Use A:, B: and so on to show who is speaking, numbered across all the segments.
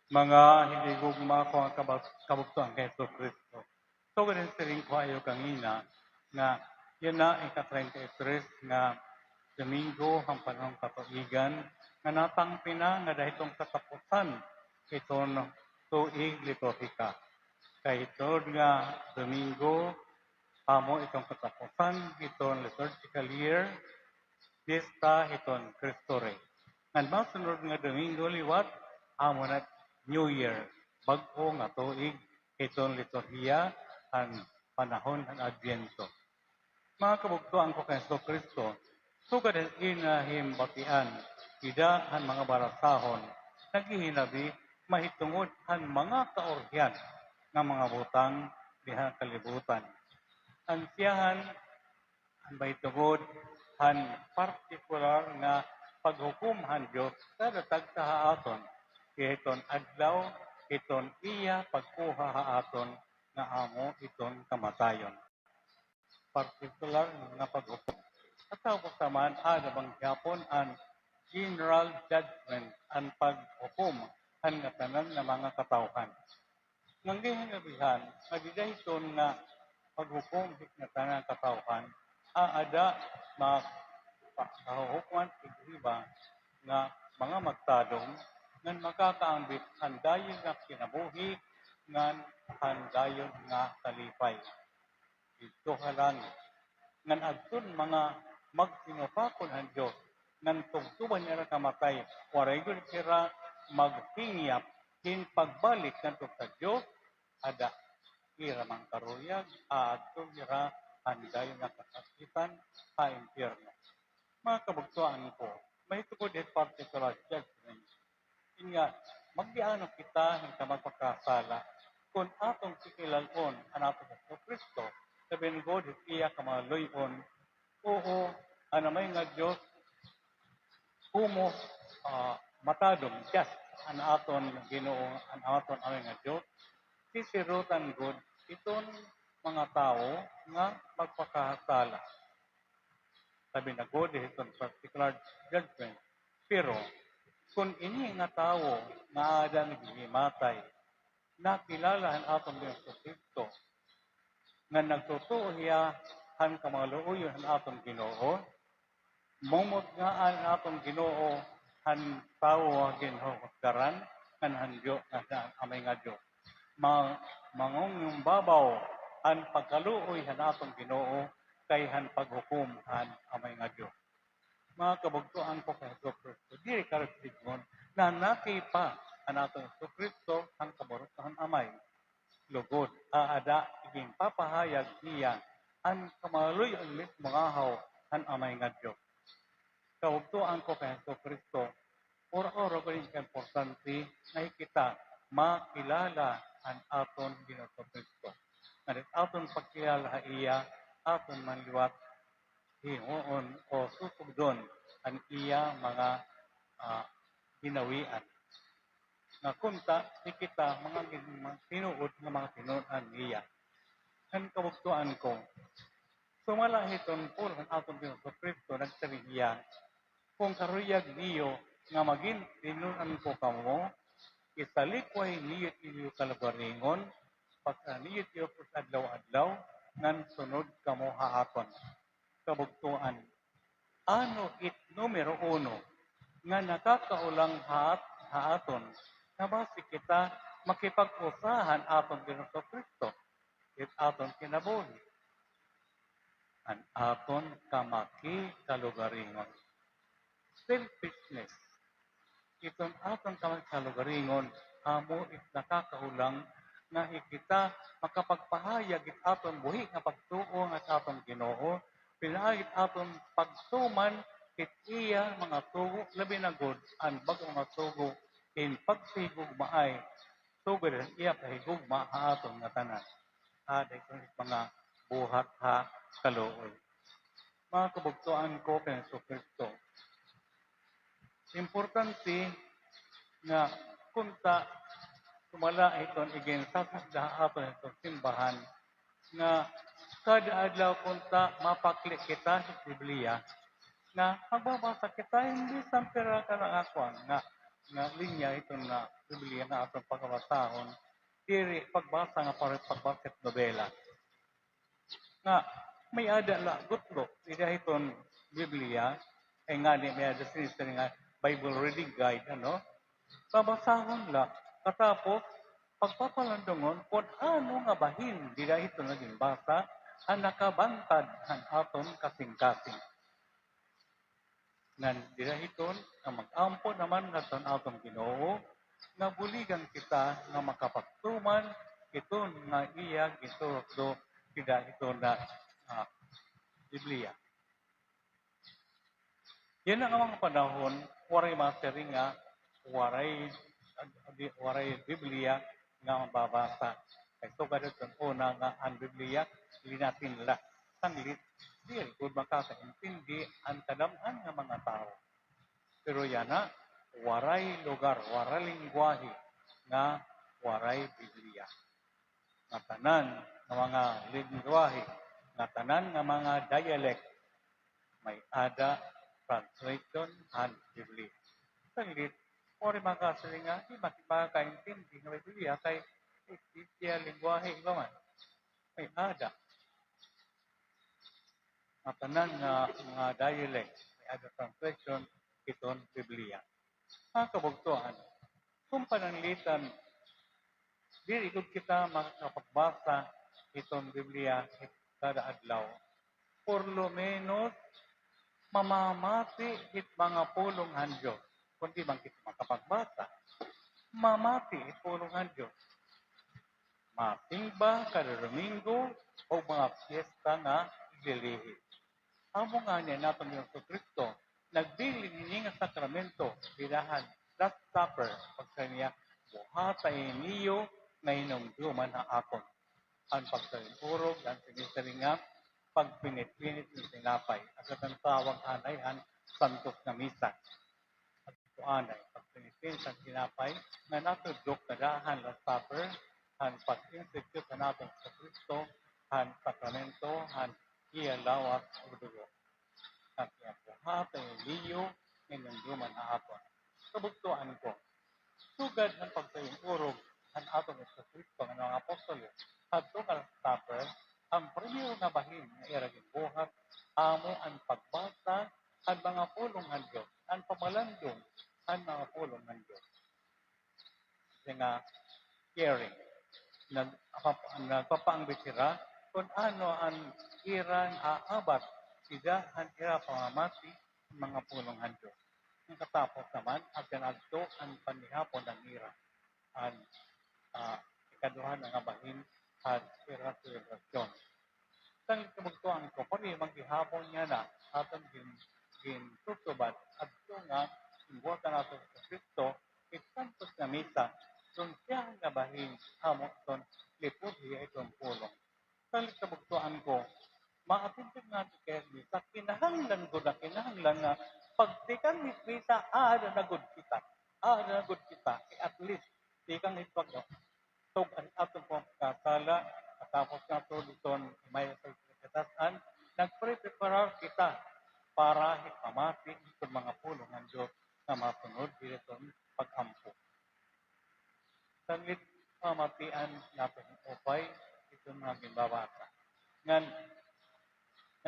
A: Mga hindi gugma ko ang kabuktuan kay Yesu Kristo. So, ganun siling ko ayo kangina nga yun na ika-33 nga Domingo ang panahong katuigan nga natangpi na nga dahil katapusan itong tuig liturhika. Kay ito nga Domingo, amo itong katapusan itong liturgical year, Fiesta itong Cristo Rey. Ang masunod nga Domingo liwat, amo na New Year, bag-o nga tuig itong liturhiya ang panahon ng Adviento. Mga kabugtuan ko kay Yesu Kristo, sugad ang inahimbatian, ida ang mga barasahon, naghihinabi, mahitungod ang mga kaorhyan ng mga butang diha kalibutan. Ang siyahan, ang mahitungod, ang partikular nga paghukumhan Diyos sa datag sa haaton, iton adlaw, iton iya pagkuha haaton nga amo iton kamatayon. Partikular nga paghukom. At tapos naman, bang Japon ang general judgment ang paghukom ang tanan ng mga katawhan. Nang gihinabihan, nagidahison nga paghukom ng tanan ng katawhan, aada makahukuman iba nga mga magtadong ngan makakaambit handayon nga kinabuhi ngan handayon nga kalipay. Ito halangit. Ngan agsun mga magsinupakon ang Diyos, ngan tugtuban niya kamatay, waray gud sira magpingyap, in pagbalik ng sa Diyos, ada ira mang karuyag, agsun sira handay na kasakitan, impyerno. Mga kabugtuan ko, may tukod at particular judgment. Nga, magdiano kita ng magpakasala, kung atong sikilalon ang atong sa Kristo, sabihin God, iya kamaloyon, oo, may nga Diyos, kumo matadong, just, ang aton Ginoo, ang aton amay nga Diyos, sisirutan God, iton mga tao nga magpakasala. Sabi na God, itong particular judgment. Pero, kung ini nga tao nga ada naghihimatay, nakilala ang atong Diyos Kristo, nga nagtotoo niya ang kamaluoyon ang atong Ginoo, momot nga ang atong Ginoo ang tao ginhukdaran kan handyo nga amay nga Dios. Mangong babaw ang pagkaluoy ang atong Ginoo kay han paghukom ang amay nga Dios. Mga kabugtuan ko kay Hesus Kristo, diri karagsigon na nakipa ang atong Hesus Kristo ang kabarutan amay. Lugod, aada, iging papahayag niya ang kamaloy ang mga haw ang amay nga Diyos. Kabugtuan ko kay Hesus Kristo, ora-ora ko rin importante na kita makilala ang aton Ginoo Kristo. At aton pagkilala iya, aton manliwat himuon o susugdon ang iya mga ginawian. Nga kunta, di kita mga tinuod ng mga tinuodan niya. Ang kabugtuan ko, sumala hiton po ang atong Ginoo Kristo nagsabihiya, kung karuyag niyo nga maging tinuodan ko kamo, isalikway niyo iyo kalabaringon, pagka niyo iyo sa adlaw-adlaw, ngan sunod kamo haaton. Kabugtuan. Ano numero 1 nga nakakaulang haaton na basi kita makipag-usahan aton Ginoo Kristo it aton kinabuhi. An aton kamaki kalugaringon. Selfishness. Itong aton kamaki kalugaringon amo it nakakaulang nga kita makapagpahayag it aton buhi nga pagtuo nga aton Ginoo. Pinaagit aton pagsuman it iya mga tugo, labi na God, ang bagong mga tugo, in pagsigug maay, sugod iya pahigug maaton nga tanan. Aday kong mga buhat ha kaluoy. Mga kabugtuan ko kay Hesus Kristo. Importante nga kunta sumala iton iginsasas da aton itong simbahan nga kada adlaw kunta mapakli kita sa Biblia na magbabasa kita hindi sampira ka ng akwan nga nga linya ito na Biblia na atong pagkabasahon, diri pagbasa nga pagbasa nobela. Nga, may ada la gutlo, ida iton Biblia, ay nga di may ada sinisir nga Bible reading guide, ano? Babasahon la, katapos, pagpapalandungon, kung ano nga bahin, di dahil ito naging basa, ang nakabantad ang aton kasing-kasing. Nga di dahil ito, ang mag-ampo naman nga sa aton Ginoo, nga buligan kita nga makapagtuman, ito nga iya, ito do, tidak ito na Biblia. Yan ang mga panahon, waray masteri nga, waray Biblia nga mababasa. Ito ka doon una nga ang Biblia, linatin la. Tanglit, di kung makakaintindi ang kadamhan ng mga tao. Pero yan na, waray lugar, waray lingwahe nga waray Biblia. Nga tanan ng mga lingwahe, nga tanan ng mga dialect, may ada translation and Biblia. Tanglit, ori makasali nga, di makakaintindi ng Biblia kay Biblia lingwahe ito man. May ada. Matanan nga mga dialect, may ada translation, iton Biblia. Mga kabugtuan, kung pananglitan, dili kung kita makapagbasa itong Biblia kada adlaw, por lo menos mamamati it mga pulong Diyos. Kundi bang kita makapagbasa, mamati it pulong Diyos. Matingba kada Domingo o mga piyesta nga ililihi. Amo nga niya natin yung Kristo, nagbiling niya nga sakramento, bilahan, Last Supper, pagsa niya, buhatay niyo na hinumduman ang akon. Ang pagsalimurog, ang sinisaringa, pagpinit-pinit ng tinapay, at ang tawag anay ang santos na misa. At ito anay, pagpinit-pinit ng tinapay, na natudok na dahan Last Supper, ang pag-institute na natin sa Kristo, ang sakramento, ang iyalawas o dugo. At yung buhatay niyo, hinumduman ang akon. Kabugtuan ko, sugad ng pagsalimurog, ang aton sa Kristo ng mga apostolo, at doon Supper, ang premyo na bahin na iraging buhat, amo ang pagbasa, ang mga pulong ng Diyos, ang pamalandong, ang mga pulong ng Diyos. Kasi nga, caring, nagpapaangbit sila, kung ano ang irang aabat, sida ang ira pamamati, mga pulong ng Diyos. Ang katapos naman, ang pinagto, ang panihapon ng ira, ang ikaduhan ng abahin at celebration. Sang kabugtuan ko, kung maghihapon niya na atong gintutubat at ito nga, imbuatan natin sa Kristo, itantos na misa, kung siya ang nabahin, amo itong lipuhi itong pulong. Sang kabugtuan ko, maatintig natin kaya misa, kinahanglan ko na kinahanglan na pagtikang misa, ada na good kita. Ada na good kita. At least, tikang itwag na. So, ang atong pagkakala, at tapos nga ito dito, may pagkakataan, nagpre-preparar kita para ipamati itong mga pulong ng Diyos na masunod dito pag-ampo. Saglit pamatian natin upay itong mga gimbabasa. Ngan,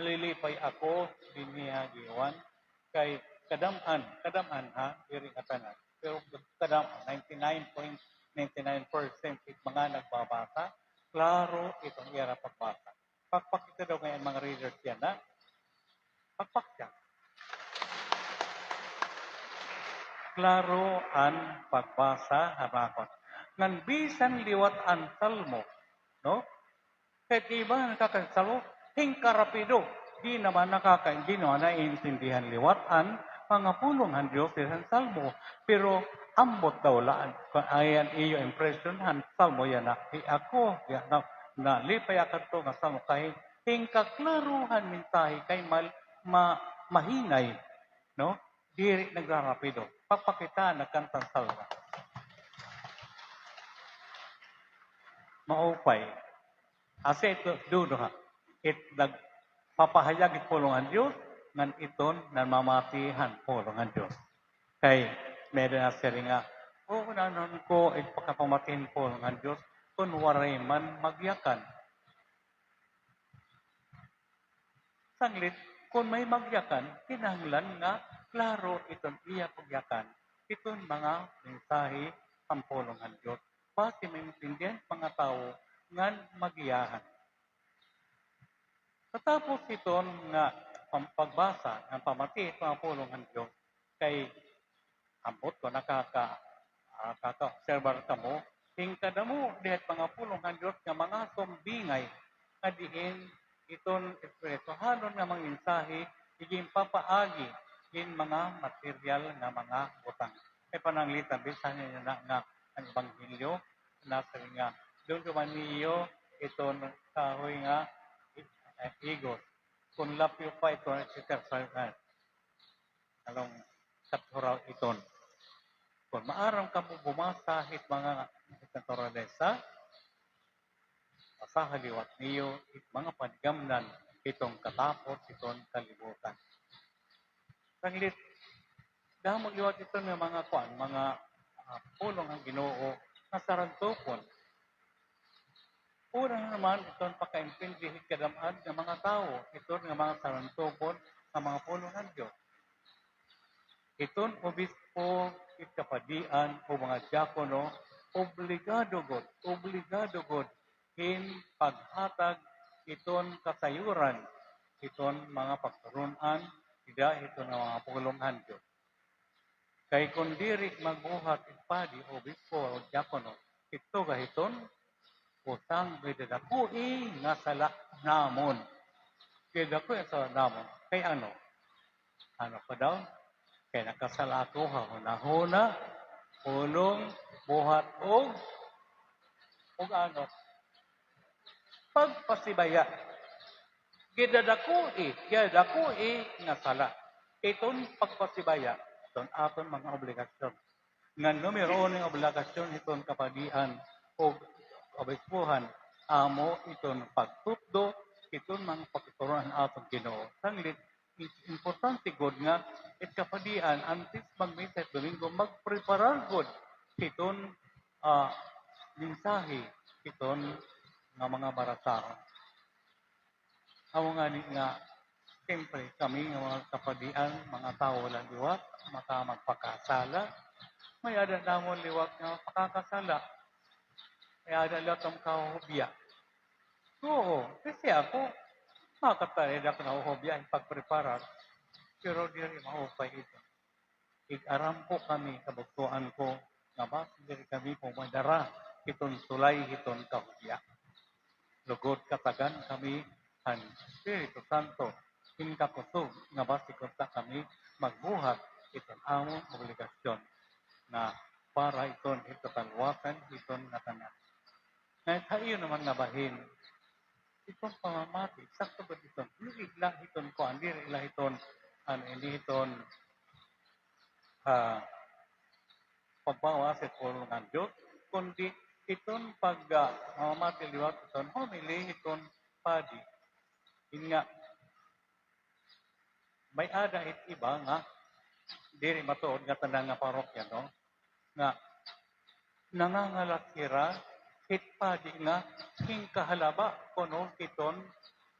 A: nalilipay ako, binihagiwan, kay kadaman ha, iring katanan. Pero kadaman, 99.99% mga nagbabasa, klaro itong ira pagbasa. Pagpakita daw ngayon mga readers yan, ha? Pagpak yan. Klaro ang pagbasa, habakot. Ngan bisan liwat ang salmo, no? Kahit iba nakakasalmo, hingkarapido, di naman nakakaindi, no? Naiintindihan liwat ang mga pulong ng Diyos sa salmo. Pero ambot daw laan. Ayan iyo impression, ang salmo yan na, ako, yan na lipay akat to, nga salmo kahit hingkaklaruhan mintahi kay mahinay, no? Diri nagrarapido. Papakita nagkantang salmo. Maupay. Asa ito, dudo ha. Papahayag pulong ang Diyos, ngan iton nan mamatihan pulong ang Diyos. Kay meron na siya nga, nanon ko, ipakapamatin po ng Diyos, kung waray man magyakan. Sanglit, kung may magyakan, kinahanglan nga, klaro itong iya pagyakan. Itong mga mensahe, pampulong ng Diyos. Basi may intindihan mga tao, nga magiyahan. Katapos iton nga pagbasa ng pamati at pulong ng Diyos, kay ambot ko nakaka-observer ka mo, tingkada mo dihat mga pulong ng Diyos nga mga sumbingay na diin iton espirituhanon nga mga mensahe iging papaagi in mga material nga mga butang. Kaya pananglitan, bisan niya nga ang Ebanghelyo, nasa nga, doon duman niyo iton kahoy nga igos. Kung lapyo pa ito, along katuraw iton. Kung maarang ka mo bumasa hit mga naturalesa, sa haliwat niyo it mga panigamnan itong katapos itong kalibutan. Sanglit, dahil magliwat ito ng mga mga pulong ang Ginoo na sarantupon. Una naman, itong pagkaintindi kadamhan ng mga tao. Ito ng mga sarantupon ng mga pulong ng Diyos. Itong obispo, ikapadian o mga diakono, obligado god, in paghatag itong kasayuran, itong mga pagturunan, ida ito ng mga pulong ng Diyos. Kay kung diri magbuhat ipadi, obispo o diakono, ito gahiton, utang bidadakui nga sala namon. Bidadakui nga sala namon. Kay ano? Ano pa daw? Kay nakasala ako hahuna-huna, pulong, buhat o ano? Pagpasibaya. Gidadakui nga sala. Itong pagpasibaya, itong aton mga obligasyon. Nga numero ng obligasyon itong kapadian o obispuhan, amo itong pagtutdo, itong mga pagtuturuan atong Ginoo. Sanglit, importante god nga, it kapadian, antes mag-misa at Domingo, magpreparar god itong mensahe, itong mga barasahon. Amo nga, siyempre, kami ng mga kapadian, mga tao walang liwat, magpakasala, may ada namon liwat nga pakakasala. Kaya ada lahat ang kahuhubya. Oo, kasi ako, makatarid ako na uhubya ang pagpreparar. Pero di rin mahupay ito. Ig-aram po kami, kabuktuan ko, nga ba, hindi kami pumadara, itong tulay, itong kahubya. Lugod katagan kami, ang Espiritu Santo, hinkakusog, nga ba, sikunta kami, magbuhat, itong among obligasyon, na para itong itatalwakan, itong natanan. Kahit hayo naman nga bahin, itong pamamati, sakto ba itong, hindi ilah itong ko, hindi ilah itong, hindi itong pagbawas at pulong ng Diyos, kundi itong pag-mamati liwat itong, homily itong padi. Yun nga, may ada it iba nga, diri matuod nga tanang nga parokya, no? Nga, nangangalakira, hitpadi nga, hingkahalaba kono iton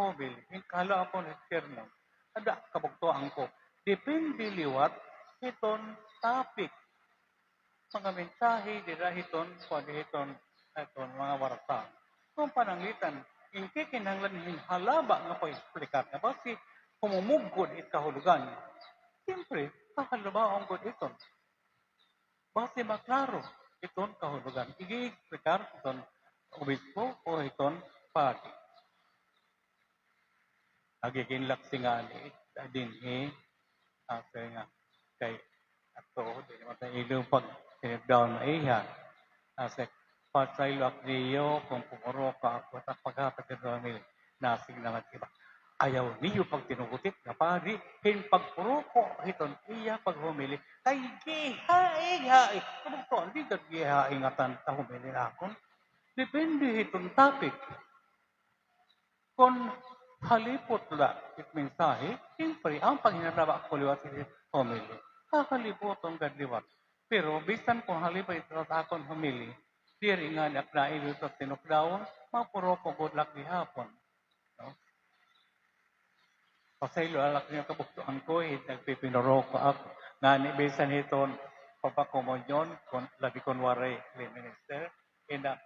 A: mobil, hingkahalaba kono sermon. Ada kabuktuan ko. Depende liwat iton topic. Mga mensahe, dira iton, pwede iton mga warta. Kung pananglitan, hindi kinahanglan halaba nga pa-explicar na basi kumumugod it kahulugan. Siyempre, kahalaba ang god iton. Basi maklaro iton kahulugan. Igi-explicar iton obispo o iton pati. Nagiginlak si nga din after nga kay ato di naman tayo ilong pag down na iya. Kasi pasailak niyo kung pumuro ka ako at paghapag ka doon nasing naman iba. Ayaw niyo pag tinugutit na pari, pagpuro ko iton iya pag humili. Ay, gihaing. Kung ito, hindi ka gihaing at humili akon. Depende itong topic. Kung halipot la it mensahe, siyempre, ang panghinaraba ko liwat si homily. Kakalipot ang gadliwat. Pero bisan kung halipay ito sa akong humili, diri nga naknail ito tinukdaon, mapuro ko good luck gihapon. No? Pasaylo alak niyo kabuktuan ko, nagpipinuro ko ako. Nga ni bisan hiton, papakomunyon, labi kunwari, minister, ina,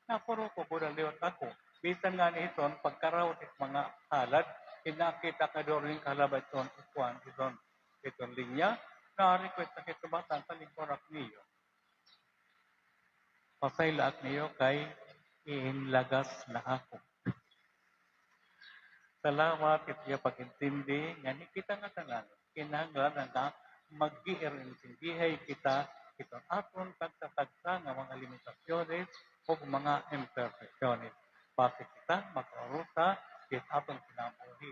A: napuro ko good liwat ako. Bisan nga ni hiton, pagkarawat at mga halad, inakita ka doon rin kalabat ito, iton linya, na-request na kitubatan sa lingkorak niyo. Pasaylaak niyo kay iinlagas na ako. Salamat itiya pag-intindi nga ni kita nga tanan. Kinahanglan na mag-iintindihay kita itong aton tagsa-tagsa nga mga limitasyones o mga imperfecciones. Base kita mag-arusa kit aton kinabuhi